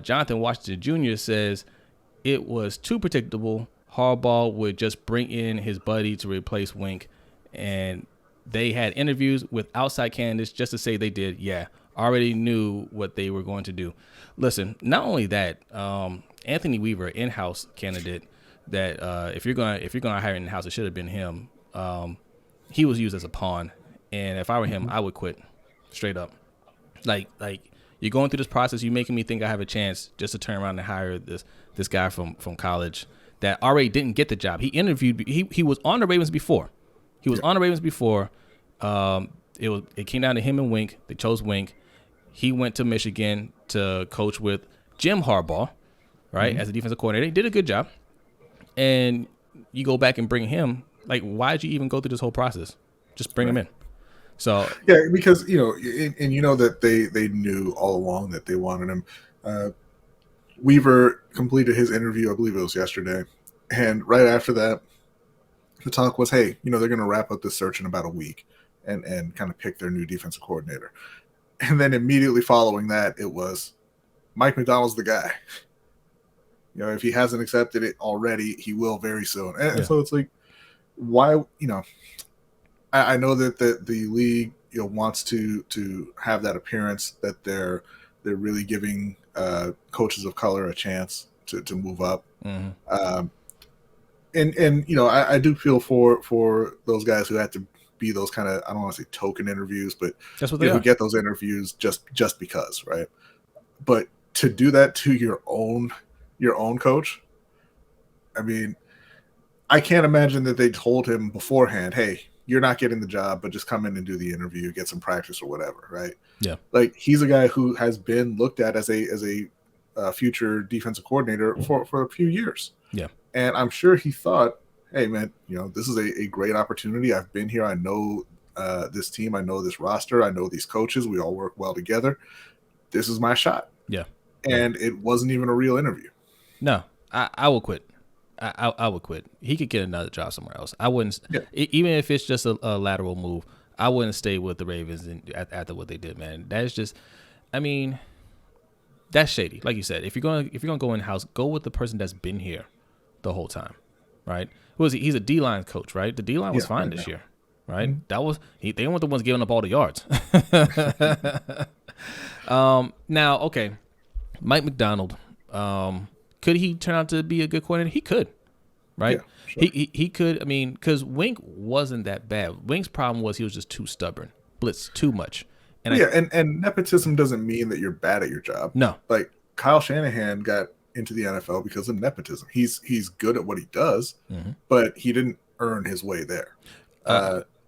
Jonathan Washington Jr. says it was too predictable. Harbaugh would just bring in his buddy to replace Wink, and they had interviews with outside candidates just to say they did. Yeah, already knew what they were going to do. Listen, not only that, Anthony Weaver, in-house candidate, that if you're gonna hire in-house, it should have been him. He was used as a pawn, and if I were him, I would quit straight up. Like you're going through this process, you're making me think I have a chance just to turn around and hire this guy from college that already didn't get the job. He interviewed. He was on the Ravens before. It came down to him and Wink. They chose Wink. He went to Michigan to coach with Jim Harbaugh, right, as a defensive coordinator. He did a good job. And you go back and bring him. Like, why did you even go through this whole process? Just bring him in. So yeah, because that they knew all along that they wanted him. Weaver completed his interview, I believe it was yesterday, and right after that, the talk was, hey, they're going to wrap up this search in about a week, and kind of pick their new defensive coordinator. And then immediately following that, it was Mike Mcdonald's the guy. If he hasn't accepted it already, he will very soon. And so it's like, why? I know that the league wants to have that appearance that they're really giving coaches of color a chance to move up. Mm-hmm. I do feel for those guys who had to be those kind of, I don't want to say token interviews, but that's what they who get those interviews just because, right? But to do that to your own coach, I mean, I can't imagine that they told him beforehand, hey, you're not getting the job, but just come in and do the interview, get some practice or whatever, right? Yeah. Like, he's a guy who has been looked at as a future defensive coordinator for a few years. Yeah. And I'm sure he thought, hey, man, this is a great opportunity. I've been here. I know this team. I know this roster. I know these coaches. We all work well together. This is my shot. Yeah. And it wasn't even a real interview. No, I will quit. I would quit. He could get another job somewhere else. I wouldn't, even if it's just a lateral move, I wouldn't stay with the Ravens after what they did, man. That's just, I mean, that's shady. Like you said, if you're gonna go in house, go with the person that's been here the whole time, right? Who is he? He's a D-line coach, right? The D-line was fine this year, right? Mm-hmm. That was they weren't the ones giving up all the yards. Now, okay, Mike Mcdonald. Could he turn out to be a good coordinator? He could, right? Yeah, sure. He could. I mean, because Wink wasn't that bad. Wink's problem was he was just too stubborn, blitz too much. And nepotism doesn't mean that you're bad at your job. No, like Kyle Shanahan got into the NFL because of nepotism. He's good at what he does, but he didn't earn his way there.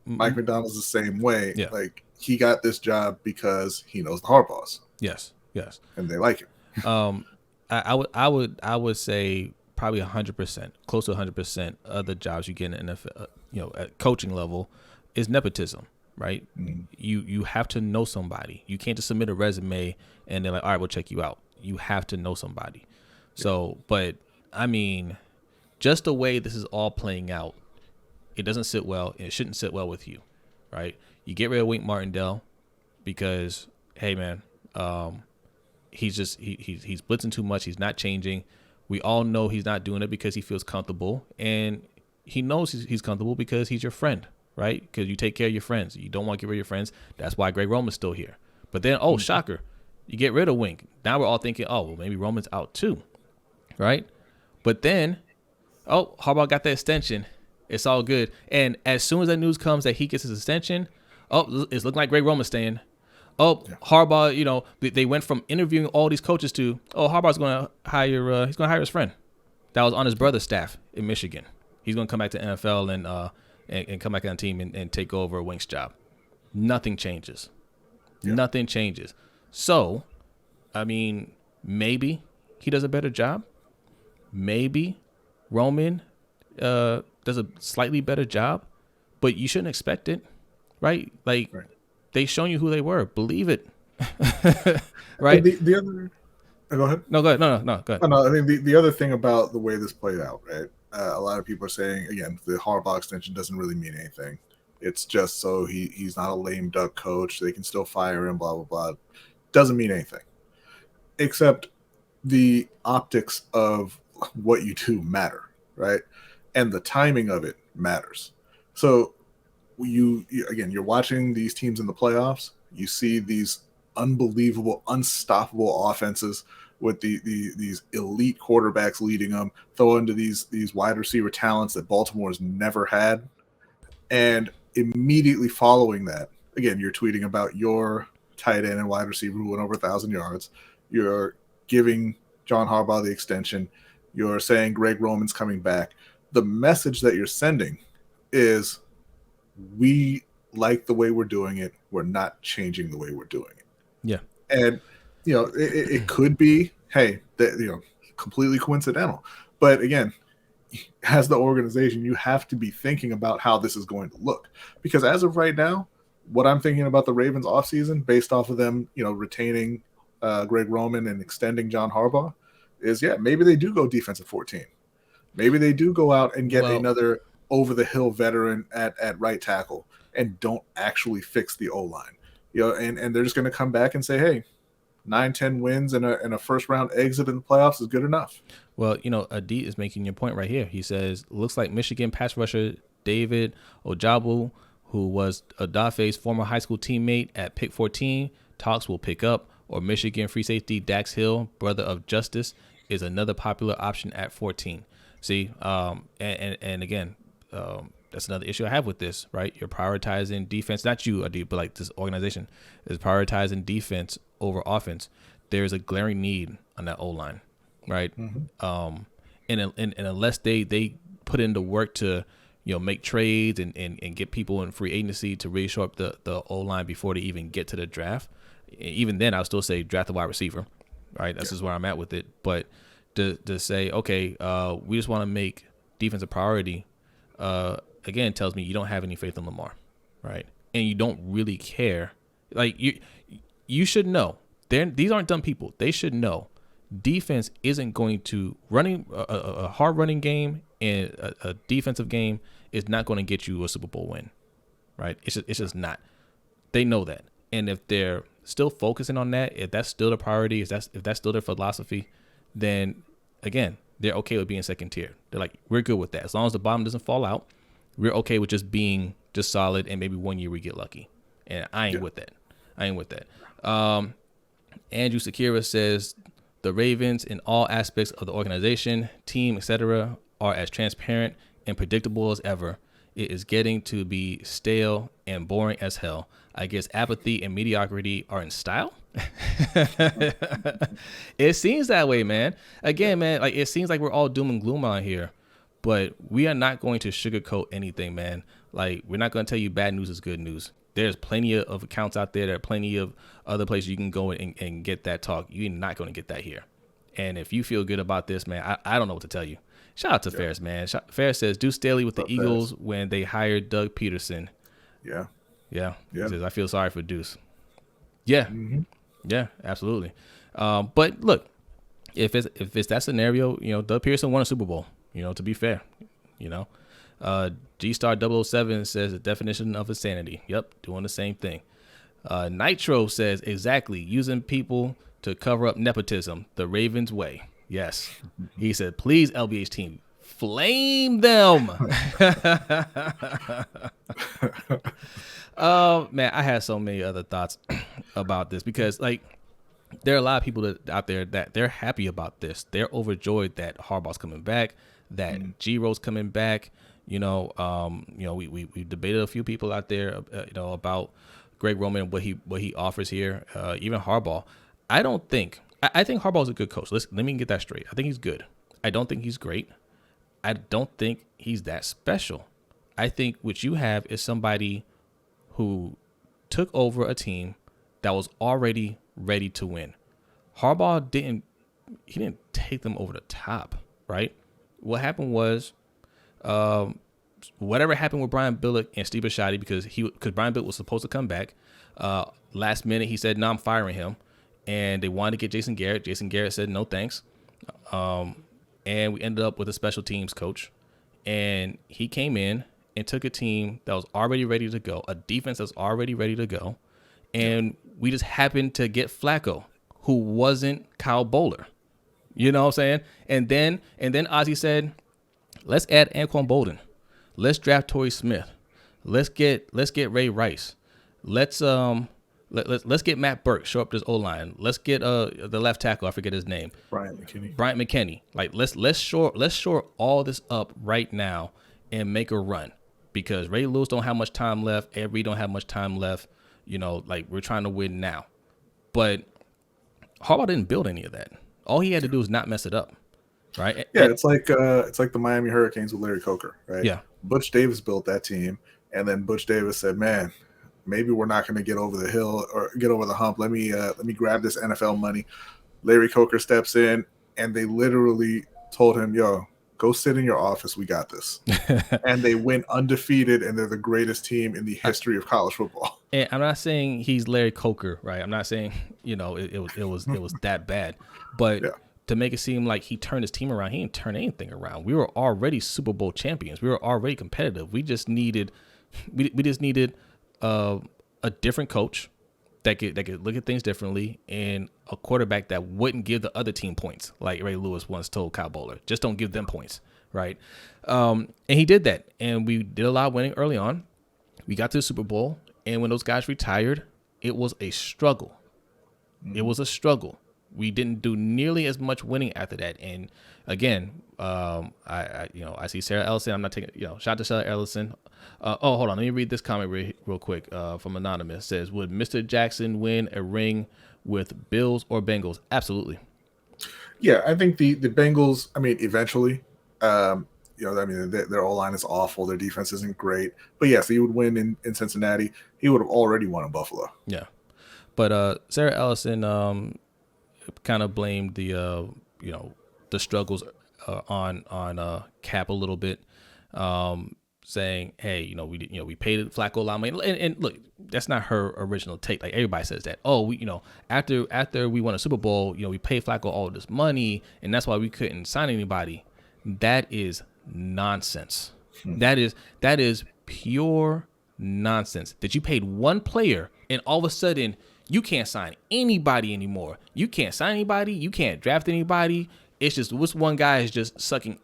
Mike Mcdonald's the same way. Yeah. Like, he got this job because he knows the Harbaughs. Yes, and they like him. I would say probably 100%, close to 100% of the jobs you get in the NFL, at coaching level, is nepotism, right? Mm-hmm. You have to know somebody. You can't just submit a resume and they're like, all right, we'll check you out. You have to know somebody. Yeah. So, but I mean, just the way this is all playing out, it doesn't sit well. It shouldn't sit well with you, right? You get rid of Wink Martindale because, hey man, he's blitzing too much. He's not changing. We all know he's not doing it because he feels comfortable, and he knows he's comfortable because he's your friend, right? Because you take care of your friends. You don't want to get rid of your friends. That's why Greg Roman's still here. But then, shocker, you get rid of Wink. Now we're all thinking, well, maybe Roman's out too, right? But then, Harbaugh got the extension. It's all good. And as soon as that news comes that he gets his extension, it's looking like Greg Roman's staying. Harbaugh, they went from interviewing all these coaches to, Harbaugh's going to hire, he's going to hire his friend that was on his brother's staff in Michigan. He's going to come back to NFL and come back on the team and take over Wink's job. Nothing changes. Yeah. Nothing changes. So, I mean, maybe he does a better job. Maybe Roman does a slightly better job, but you shouldn't expect it, right? Like, right. They shown you who they were. Believe it. Right? The other... Go ahead. No, go ahead. No, go ahead. No, I mean, the other thing about the way this played out, right? A lot of people are saying, again, the Harbaugh extension doesn't really mean anything. It's just so he's not a lame duck coach. They can still fire him, blah, blah, blah. Doesn't mean anything. Except the optics of what you do matter, right? And the timing of it matters. So again, you're watching these teams in the playoffs. You see these unbelievable, unstoppable offenses with these elite quarterbacks leading them. Throw into these wide receiver talents that Baltimore's never had, and immediately following that, again, you're tweeting about your tight end and wide receiver who went over 1,000 yards. You're giving John Harbaugh the extension. You're saying Greg Roman's coming back. The message that you're sending is, we like the way we're doing it. We're not changing the way we're doing it. Yeah. And, it could be, hey, completely coincidental. But again, as the organization, you have to be thinking about how this is going to look. Because as of right now, what I'm thinking about the Ravens offseason, based off of them, retaining Greg Roman and extending John Harbaugh, is, maybe they do go defensive 14. Maybe they do go out and get another over-the-hill veteran at right tackle and don't actually fix the O-line. And they're just going to come back and say, hey, 9-10 wins and a first-round exit in the playoffs is good enough. Well, Adi is making your point right here. He says, looks like Michigan pass rusher David Ojabu, who was Adafe's former high school teammate at pick 14, talks will pick up, or Michigan free safety Dax Hill, brother of Justice, is another popular option at 14. See, and again, that's another issue I have with this, right? You're prioritizing defense, not you, Adi, but like this organization is prioritizing defense over offense. There's a glaring need on that O-line, right? Mm-hmm. And unless they put in the work to, make trades and get people in free agency to really show up the O-line before they even get to the draft, even then I'll still say draft a wide receiver, right? That's just where I'm at with it. But to say, okay, we just want to make defense a priority, again, tells me you don't have any faith in Lamar, right? And you don't really care. Like, you should know. These aren't dumb people. They should know defense isn't going to running a hard running game and a defensive game is not going to get you a Super Bowl win, right? It's just not. They know that, and if they're still focusing on that, if that's still the priority, if that's still their philosophy, then again, they're okay with being second tier. They're like, we're good with that as long as the bottom doesn't fall out. We're okay with just being just solid, and maybe 1 year we get lucky. And I ain't with that. Andrew Sakira says the Ravens in all aspects of the organization, team, etc., are as transparent and predictable as ever. It is getting to be stale and boring as hell. I guess apathy and mediocrity are in style. It seems that way, man. Again, man, like it seems like we're all doom and gloom on here, but we are not going to sugarcoat anything, man. Like, we're not going to tell you bad news is good news. There's plenty of accounts out there. There are plenty of other places you can go and get that talk. You're not going to get that here. And if you feel good about this, man, I don't know what to tell you. Shout out to Ferris, man. Ferris says, do Staley with the Eagles when they hired Doug Peterson. Yeah. He says, I feel sorry for Deuce. Yeah. Mm-hmm. Yeah, absolutely. But look, if it's that scenario, Doug Peterson won a Super Bowl, to be fair, G-Star 007 says the definition of insanity. Yep, doing the same thing. Nitro says, exactly, using people to cover up nepotism, the Ravens way. Yes. He said, please, LBH team, flame them. Man, I had so many other thoughts about this because, like, there are a lot of people out there that they're happy about this. They're overjoyed that Harbaugh's coming back, that G-Ro's coming back. We debated a few people out there, about Greg Roman, what he offers here. Even Harbaugh. I think Harbaugh's a good coach. Let me get that straight. I think he's good. I don't think he's great. I don't think he's that special. I think what you have is somebody who took over a team that was already ready to win. Harbaugh didn't take them over the top, right? What happened was, whatever happened with Brian Billick and Steve Bisciotti, because Brian Billick was supposed to come back. Last minute, he said, no, I'm firing him. And they wanted to get Jason Garrett. Jason Garrett said, no, thanks. And we ended up with a special teams coach. And he came in and took a team that was already ready to go, a defense that's already ready to go. And we just happened to get Flacco, who wasn't Kyle Bowler, You know what I'm saying? And then Ozzie said, let's add Anquan Bolden. Let's draft Torrey Smith. Let's get Ray Rice. Let's get Matt Burke, show up this O-line. Let's get the left tackle, I forget his name. Bryant McKinney. Bryant McKinney. Like let's shore all this up right now and make a run. Because Ray Lewis don't have much time left, Ed Reed don't have much time left. You know, like we're trying to win now. But Harbaugh didn't build any of that. All he had to do was not mess it up. Right? Yeah, it's like the Miami Hurricanes with Larry Coker, right? Yeah. Butch Davis built that team, and then Butch Davis said, "Man, maybe we're not going to get over the hill or get over the hump. Let me grab this NFL money." Larry Coker steps in, and they literally told him, "Yo, go sit in your office. We got this." And they went undefeated, and they're the greatest team in the history of college football. And I'm not saying he's Larry Coker, right? I'm not saying it was that bad, but. Yeah. To make it seem like he turned his team around, he didn't turn anything around. We were already Super Bowl champions. We were already competitive. We just needed, a different coach that could look at things differently, and a quarterback that wouldn't give the other team points, like Ray Lewis once told Kyle Bowler. Just don't give them points, right? And he did that, and we did a lot of winning early on. We got to the Super Bowl, and when those guys retired, it was a struggle. It was a struggle. We didn't do nearly as much winning after that. And again, I see Sarah Ellison. I'm not taking, shout out to Sarah Ellison. Hold on. Let me read this comment real quick from Anonymous. It says, would Mr. Jackson win a ring with Bills or Bengals? Absolutely. Yeah, I think the Bengals, eventually, their O-line is awful. Their defense isn't great. But yes, he would win in Cincinnati. He would have already won in Buffalo. Yeah. But Sarah Ellison, kind of blamed the struggles on Cap a little bit, saying, hey, we paid Flacco a lot of money, and look, that's not her original take. Like everybody says that, after we won a Super Bowl, we paid Flacco all this money, and that's why we couldn't sign anybody. That is nonsense. That is pure nonsense. That you paid one player and all of a sudden you can't sign anybody anymore. You can't sign anybody. You can't draft anybody. It's just this one guy is just sucking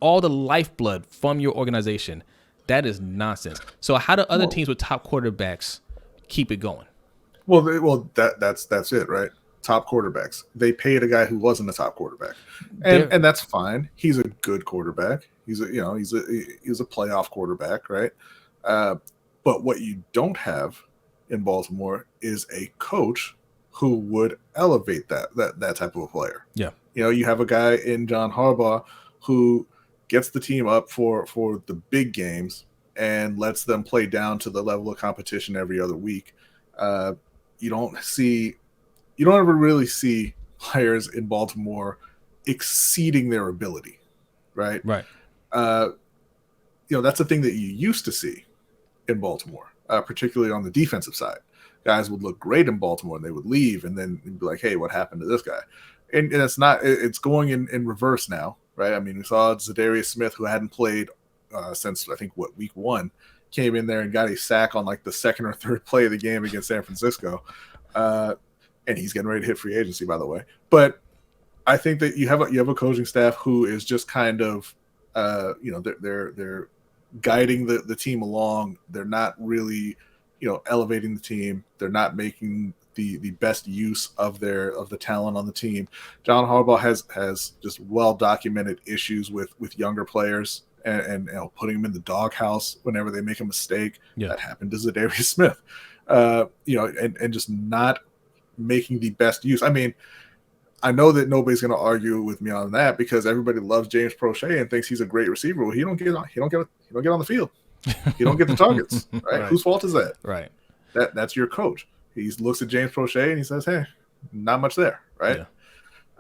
all the lifeblood from your organization. That is nonsense. So how do other teams with top quarterbacks keep it going? That's it, right? Top quarterbacks. They paid a guy who wasn't a top quarterback, and that's fine. He's a good quarterback. He's a playoff quarterback, right? But what you don't have in Baltimore is a coach who would elevate that type of a player. Yeah. You have a guy in John Harbaugh who gets the team up for the big games and lets them play down to the level of competition every other week. You don't ever really see players in Baltimore exceeding their ability, right? Right. That's a thing that you used to see in Baltimore. Particularly on the defensive side. Guys would look great in Baltimore and they would leave and then be like, hey, what happened to this guy? And it's going in reverse now, right? We saw Zadarius Smith, who hadn't played since, I think, week 1, came in there and got a sack on like the second or third play of the game against San Francisco. And he's getting ready to hit free agency, by the way. But I think that you have a coaching staff who is just kind of, they're guiding the team along. They're not really, elevating the team. They're not making the best use of the talent on the team. John Harbaugh has just well documented issues with younger players and putting them in the doghouse whenever they make a mistake. Yeah. That happened to Zadarius Smith. And just not making the best use. I know that nobody's going to argue with me on that because everybody loves James Prochet and thinks he's a great receiver. Well, he don't get on the field. He don't get the targets, right? Right. Whose fault is that? Right. That's your coach. He looks at James Prochet and he says, "Hey, not much there," right?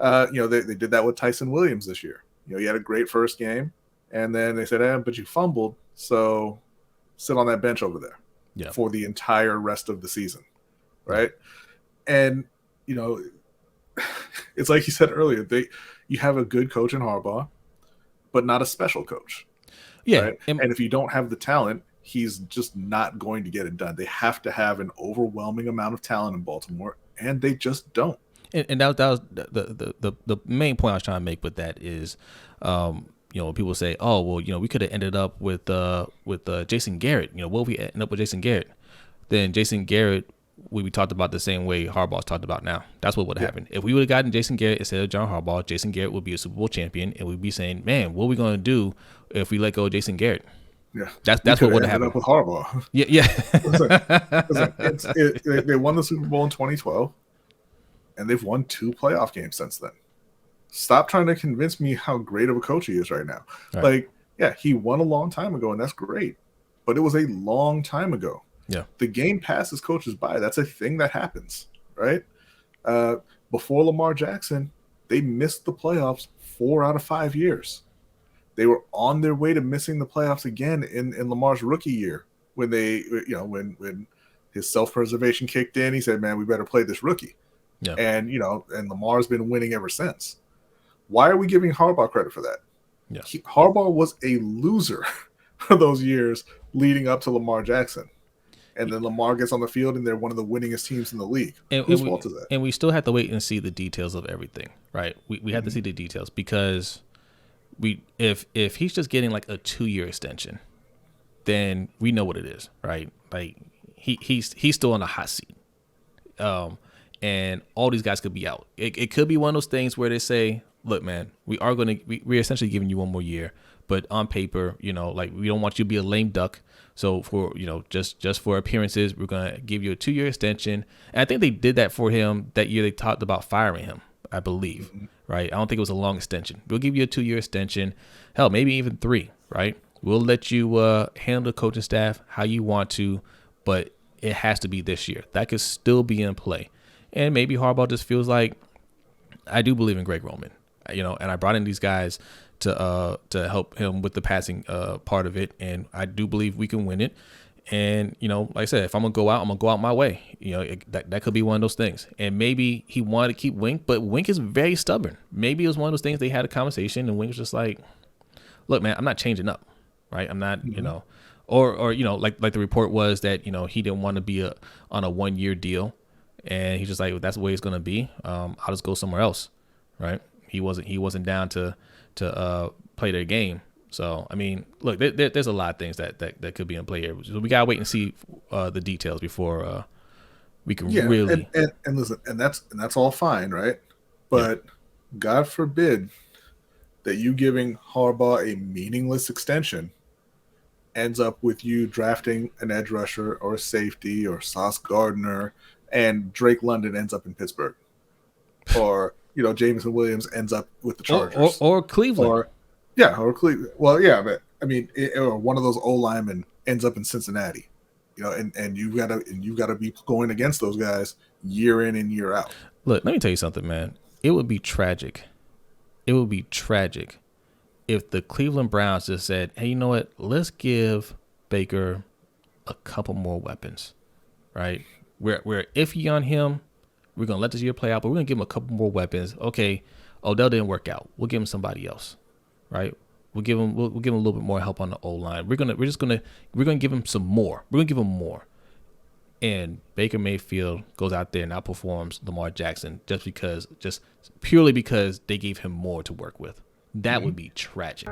Yeah. They did that with Tyson Williams this year. He had a great first game, and then they said, "But you fumbled, so sit on that bench over there for the entire rest of the season," right? And it's like you said earlier, you have a good coach in Harbaugh, but not a special coach. Yeah. Right? And if you don't have the talent, he's just not going to get it done. They have to have an overwhelming amount of talent in Baltimore, and they just don't. And that was the main point I was trying to make with that is, people say, oh, well, we could have ended up with Jason Garrett. What if we end up with Jason Garrett? Then Jason Garrett would be talked about the same way Harbaugh's talked about now. That's what would have happened. If we would have gotten Jason Garrett instead of John Harbaugh, Jason Garrett would be a Super Bowl champion, and we'd be saying, man, what are we going to do if we let go of Jason Garrett? Yeah, that's what would have happened up with Harbaugh. Yeah. They won the Super Bowl in 2012, and they've won 2 playoff games since then. Stop trying to convince me how great of a coach he is right now. Right. Like, yeah, he won a long time ago, and that's great, but it was a long time ago. Yeah, the game passes coaches by. That's a thing that happens, right? Before Lamar Jackson, they missed the playoffs 4 out of 5 years. They were on their way to missing the playoffs again in Lamar's rookie year when when his self-preservation kicked in. He said, "Man, we better play this rookie." Yeah, and Lamar's been winning ever since. Why are we giving Harbaugh credit for that? Yeah, Harbaugh was a loser for those years leading up to Lamar Jackson. And then Lamar gets on the field, and they're one of the winningest teams in the league. Whose fault is that? And we still have to wait and see the details of everything, right? We have to see the details because if he's just getting like a 2-year extension, then we know what it is, right? Like he's still on the hot seat, and all these guys could be out. It could be one of those things where they say, "Look, man, we're essentially giving you 1 more year, but on paper, we don't want you to be a lame duck." So for just for appearances, we're gonna give you a 2-year extension. And I think they did that for him that year. They talked about firing him, I believe, right? I don't think it was a long extension. We'll give you a 2-year extension, hell, maybe even 3, right? We'll let you handle the coaching staff how you want to, but it has to be this year. That could still be in play, and maybe Harbaugh just feels like, I do believe in Greg Roman, and I brought in these guys to help him with the passing part of it, and I do believe we can win it. And like I said, if I'm gonna go out, I'm gonna go out my way. That could be one of those things. And maybe he wanted to keep Wink, but Wink is very stubborn. Maybe it was one of those things they had a conversation, and Wink was just like, "Look, man, I'm not changing up, right? I'm not, or like the report was that he didn't want to be on a 1-year deal, and he's just like, well, that's the way it's gonna be. I'll just go somewhere else, right? He wasn't down to play their game. So, I mean, look, there's a lot of things that could be in play here. So we gotta wait and see the details before we can really. And listen, and that's all fine, right? But God forbid that you giving Harbaugh a meaningless extension ends up with you drafting an edge rusher or a safety or Sauce Gardner, and Drake London ends up in Pittsburgh, or Jameson Williams ends up with the Chargers, or Cleveland, or Cleveland. Well, yeah, but I mean, or one of those O linemen ends up in Cincinnati, and you've got to be going against those guys year in and year out. Look, let me tell you something, man. It would be tragic. It would be tragic if the Cleveland Browns just said, "Hey, you know what? Let's give Baker a couple more weapons, right? We're iffy on him. We're going to let this year play out, but we're going to give him a couple more weapons. Okay, Odell didn't work out. We'll give him somebody else, right? We'll give him a little bit more help on the O-line. We're going to give him some more. We're going to give him more." And Baker Mayfield goes out there and outperforms Lamar Jackson just purely because they gave him more to work with. That would be tragic.